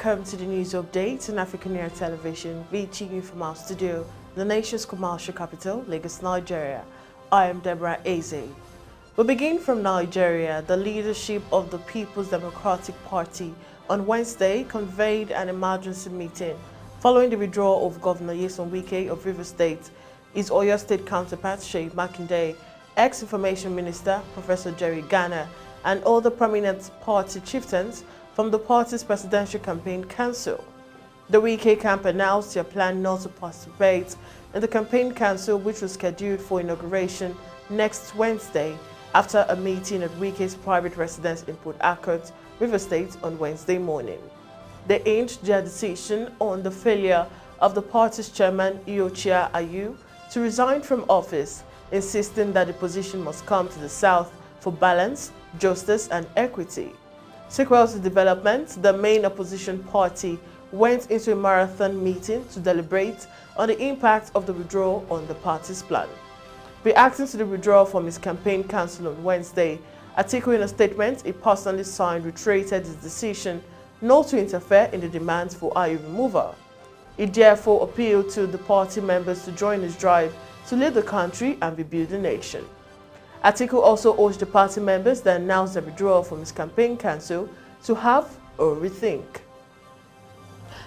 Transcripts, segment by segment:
welcome to the news update on AFRICUNIA television, reaching you from our studio, the nation's commercial capital, Lagos, Nigeria. I am Deborah Ezeh. We begin from Nigeria. The leadership of the People's Democratic Party on Wednesday convened an emergency meeting following the withdrawal of Governor Nyesom Wike of Rivers State, his Oyo State counterpart Sheikh Makinde, ex-information minister Professor Jerry Ghana, and other prominent party chieftains from the party's presidential campaign council. The Wike camp announced their plan not to participate in the campaign council, which was scheduled for inauguration next Wednesday, after a meeting at Wike's private residence in Port Harcourt, Rivers State on Wednesday morning. They hinged their decision on the failure of the party's chairman, Iochia Ayu, to resign from office, insisting that the position must come to the South for balance, justice, and equity. Sequel to development, the main opposition party went into a marathon meeting to deliberate on the impact of the withdrawal on the party's plan. Reacting to the withdrawal from his campaign council on Wednesday, Atiku, in a statement he personally signed, reiterated his decision not to interfere in the demands for Ayu removal. He therefore appealed to the party members to join his drive to lead the country and rebuild the nation. Atiku also urged the party members that announced the withdrawal from his campaign council to have a rethink.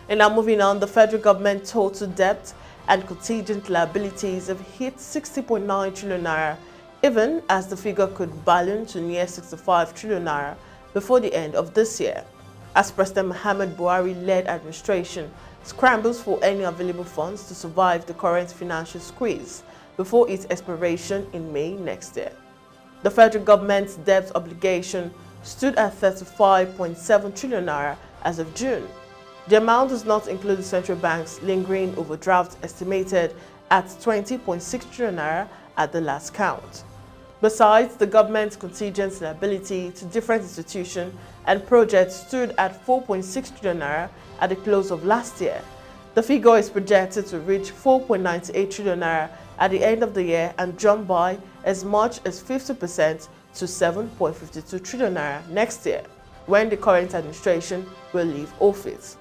And now moving on, the federal government total debt and contingent liabilities have hit 60.9 trillion naira, even as the figure could balloon to near 65 trillion naira before the end of this year, as President Muhammad Buhari-led administration scrambles for any available funds to survive the current financial squeeze before its expiration in May next year. The federal government's debt obligation stood at 35.7 trillion naira as of June. The amount does not include the central bank's lingering overdraft, estimated at 20.6 trillion naira at the last count. Besides, the government's contingent liability to different institutions and projects stood at 4.6 trillion naira at the close of last year. The figure is projected to reach 4.98 trillion naira at the end of the year and jump by as much as 50% to 7.52 trillion naira next year, when the current administration will leave office.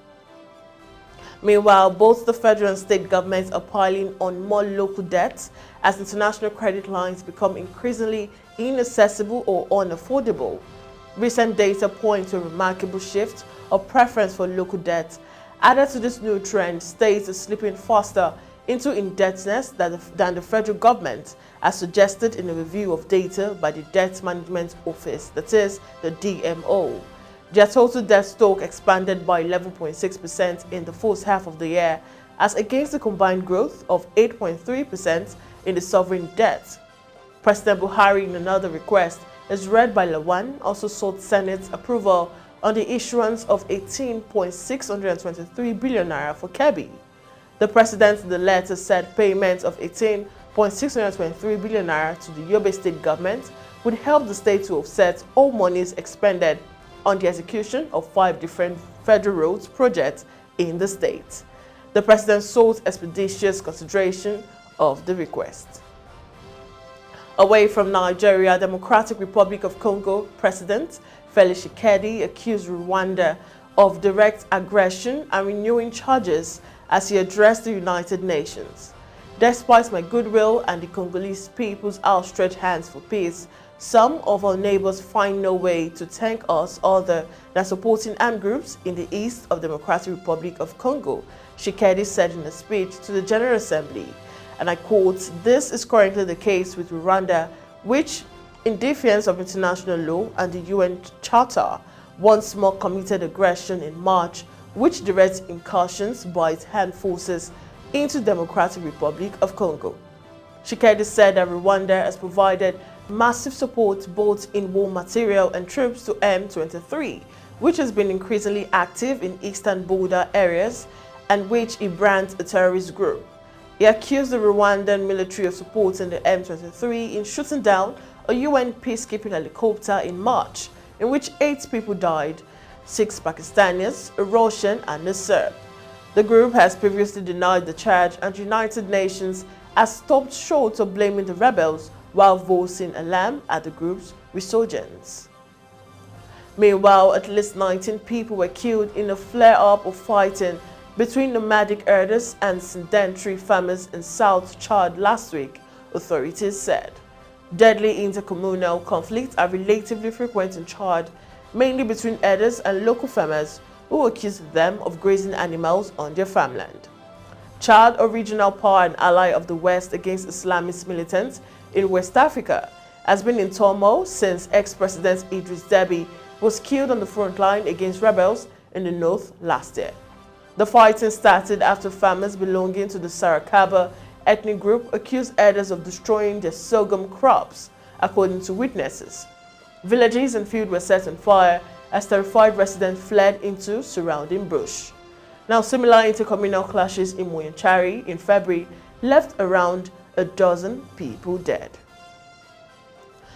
Meanwhile, both the federal and state governments are piling on more local debts as international credit lines become increasingly inaccessible or unaffordable. Recent data point to a remarkable shift of preference for local debt. Added to this new trend, states are slipping faster into indebtedness than the federal government, as suggested in a review of data by the Debt Management Office, that is, the DMO. Their total debt stock expanded by 11.6% in the first half of the year, as against the combined growth of 8.3% in the sovereign debt. President Buhari, in another request, as read by Lawan, also sought Senate's approval on the issuance of 18.623 billion naira for Kebbi. The president in the letter said payment of 18.623 billion naira to the Yobe state government would help the state to offset all monies expended on the execution of 5 different federal roads projects in the state. The president sought expeditious consideration of the request. Away from Nigeria, Democratic Republic of Congo President Felix Tshisekedi accused Rwanda of direct aggression and renewing charges as he addressed the United Nations. Despite my goodwill and the Congolese people's outstretched hands for peace, some of our neighbors find no way to thank us other than supporting armed groups in the east of the Democratic Republic of Congo, Tshisekedi said in a speech to the General Assembly. And I quote, "This is currently the case with Rwanda, which, in defiance of international law and the UN Charter, once more committed aggression in March, which directs incursions by its armed forces into the Democratic Republic of Congo." Tshisekedi said that Rwanda has provided massive support both in war material and troops to M23, which has been increasingly active in eastern border areas and which he brands a terrorist group. He accused the Rwandan military of supporting the M23 in shooting down a UN peacekeeping helicopter in March, in which 8 people died, 6 Pakistanis, a Russian, and a Serb. The group has previously denied the charge, and the United Nations has stopped short of blaming the rebels while voicing alarm at the group's resurgence. Meanwhile, at least 19 people were killed in a flare-up of fighting between nomadic herders and sedentary farmers in South Chad last week, authorities said. Deadly intercommunal conflicts are relatively frequent in Chad, mainly between herders and local farmers who accuse them of grazing animals on their farmland. Chad, a regional power and ally of the West against Islamist militants in West Africa, has been in turmoil since ex-President Idris Deby was killed on the front line against rebels in the north last year. The fighting started after farmers belonging to the Sarakaba ethnic group accused herders of destroying their sorghum crops, according to witnesses. Villages and fields were set on fire as terrified residents fled into surrounding bush. Now, similar intercommunal clashes in Moyanchari in February left around a dozen people dead.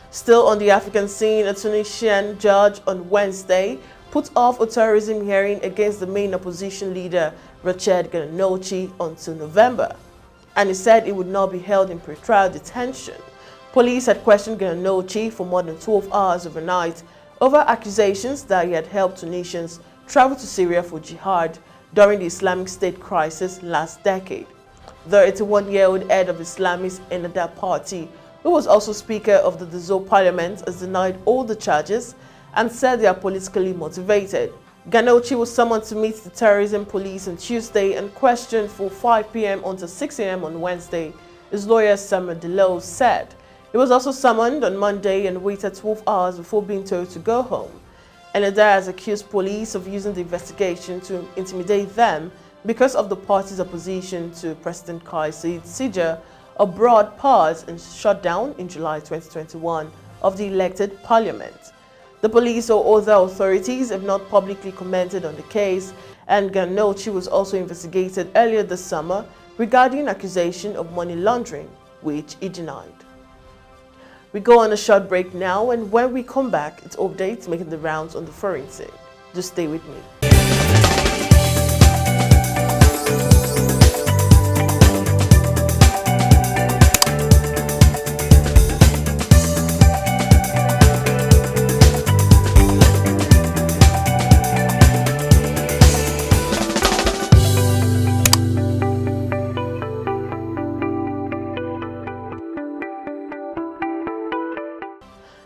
Still on the African scene, a Tunisian judge on Wednesday put off a terrorism hearing against the main opposition leader, Rachid Ghannouchi, until November, and he said he would not be held in pretrial detention. Police had questioned Ghannouchi for more than 12 hours overnight over accusations that he had helped Tunisians travel to Syria for jihad during the Islamic State crisis last decade. The 81-year-old head of Islamist Ennahda Party, who was also Speaker of the dissolved Parliament, has denied all the charges and said they are politically motivated. Ghannouchi was summoned to meet the terrorism police on Tuesday and questioned for 5 p.m. until 6 a.m. on Wednesday, his lawyer Samuel Delos said. He was also summoned on Monday and waited 12 hours before being told to go home. Ennahda has accused police of using the investigation to intimidate them because of the party's opposition to President Kais Saied seizure of broad powers and shutdown in July 2021 of the elected parliament. The police or other authorities have not publicly commented on the case, and Ghannouchi was also investigated earlier this summer regarding accusation of money laundering, which he denied. We go on a short break now, and when we come back, it's updates making the rounds on the foreign scene. Just stay with me.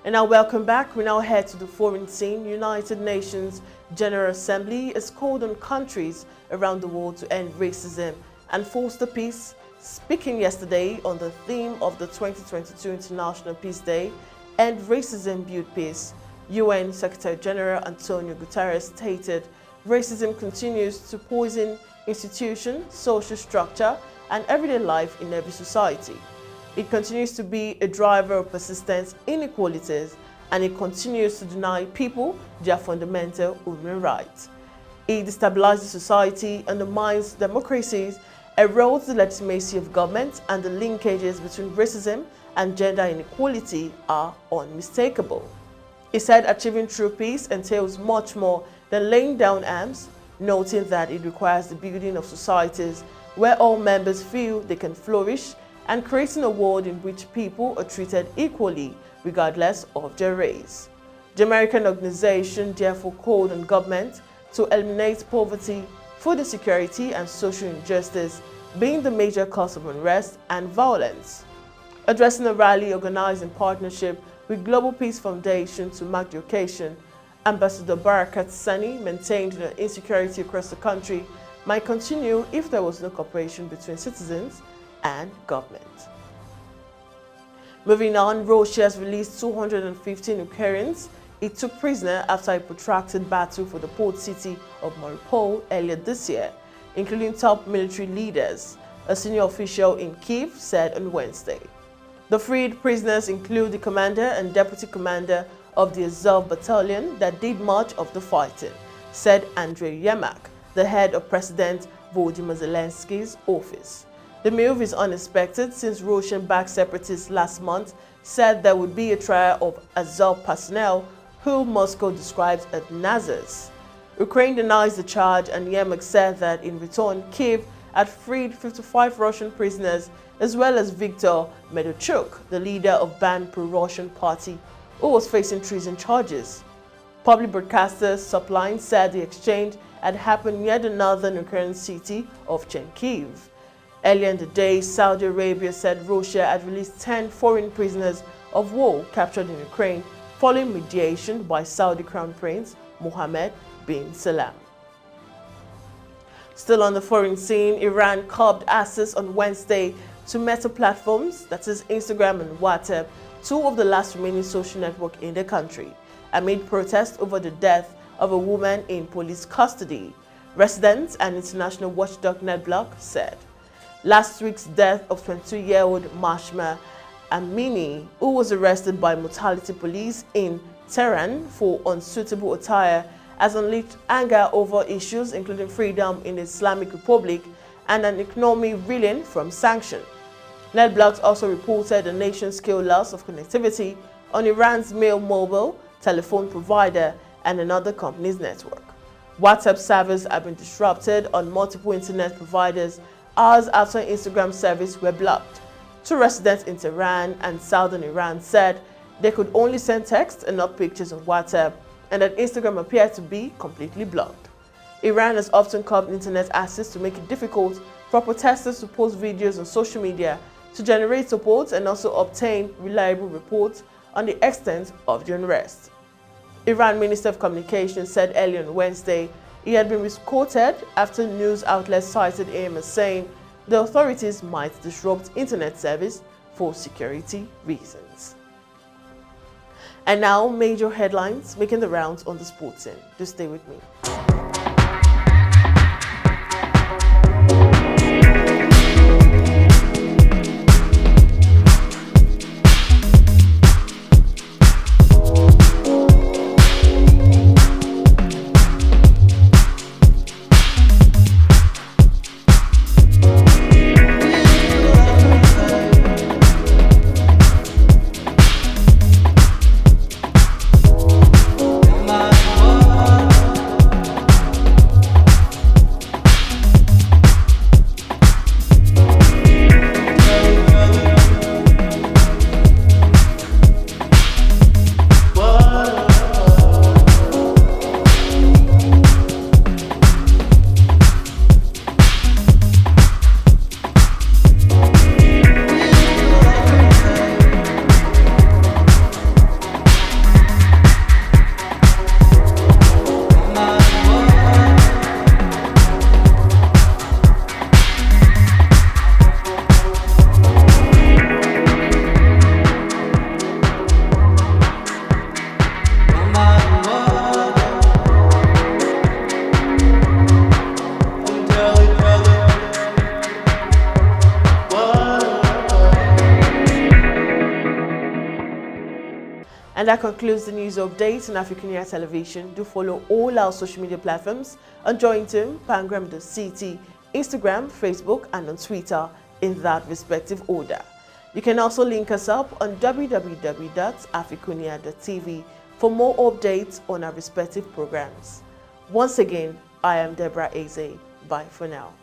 And now welcome back. We now head to the foreign scene. United Nations General Assembly has called on countries around the world to end racism and foster peace. Speaking yesterday on the theme of the 2022 International Peace Day, End Racism, Build Peace, UN Secretary General Antonio Guterres stated racism continues to poison institutions, social structure, and everyday life in every society. It continues to be a driver of persistent inequalities, and it continues to deny people their fundamental human rights. It destabilizes society, undermines democracies, erodes the legitimacy of government, and the linkages between racism and gender inequality are unmistakable. He said achieving true peace entails much more than laying down arms, noting that it requires the building of societies where all members feel they can flourish and creating a world in which people are treated equally regardless of their race. The American organization therefore called on government to eliminate poverty, food insecurity, and social injustice being the major cause of unrest and violence. Addressing a rally organized in partnership with Global Peace Foundation to mark the occasion, Ambassador Barakat Sani maintained that insecurity across the country might continue if there was no cooperation between citizens and government. Moving on, Russia has released 215 Ukrainians it took prisoner after a protracted battle for the port city of Mariupol earlier this year, including top military leaders, a senior official in Kyiv said on Wednesday. The freed prisoners include the commander and deputy commander of the Ezeh battalion that did much of the fighting, said Andrei Yermak, the head of President Volodymyr Zelensky's office. The move is unexpected since Russian-backed separatists last month said there would be a trial of Azov personnel who Moscow describes as Nazis. Ukraine denies the charge, and Yermak said that in return, Kyiv had freed 55 Russian prisoners as well as Viktor Medvedchuk, the leader of banned pro-Russian party, who was facing treason charges. Public broadcasters supplying said the exchange had happened near the northern Ukrainian city of Chernihiv. Earlier in the day, Saudi Arabia said Russia had released 10 foreign prisoners of war captured in Ukraine following mediation by Saudi Crown Prince Mohammed bin Salman. Still on the foreign scene, Iran curbed access on Wednesday to Meta platforms, that is Instagram and WhatsApp, two of the last remaining social networks in the country, amid protests over the death of a woman in police custody. Residents and international watchdog NetBlock said. Last week's death of 22-year-old Mashma Amini, who was arrested by mortality police in Tehran for unsuitable attire, has unleashed anger over issues including freedom in the Islamic Republic and an economy reeling from sanctions. NetBlocks also reported a nation-scale loss of connectivity on Iran's mail mobile telephone provider and another company's network. WhatsApp servers have been disrupted on multiple internet providers hours after Instagram service were blocked. Two residents in Tehran and southern Iran said they could only send text and not pictures on WhatsApp, and that Instagram appeared to be completely blocked. Iran has often curbed internet access to make it difficult for protesters to post videos on social media to generate support and also obtain reliable reports on the extent of the unrest. Iran Minister of Communications said earlier on Wednesday he had been misquoted after news outlets cited him as saying the authorities might disrupt internet service for security reasons. And now, major headlines making the rounds on the sports scene. Do stay with me. And that concludes the news update on AFRICUNIA television. Do follow all our social media platforms on Jointim, Pangram.ct, Instagram, Facebook, and on Twitter in that respective order. You can also link us up on www.africunia.tv for more updates on our respective programs. Once again, I am Deborah Ezeh. Bye for now.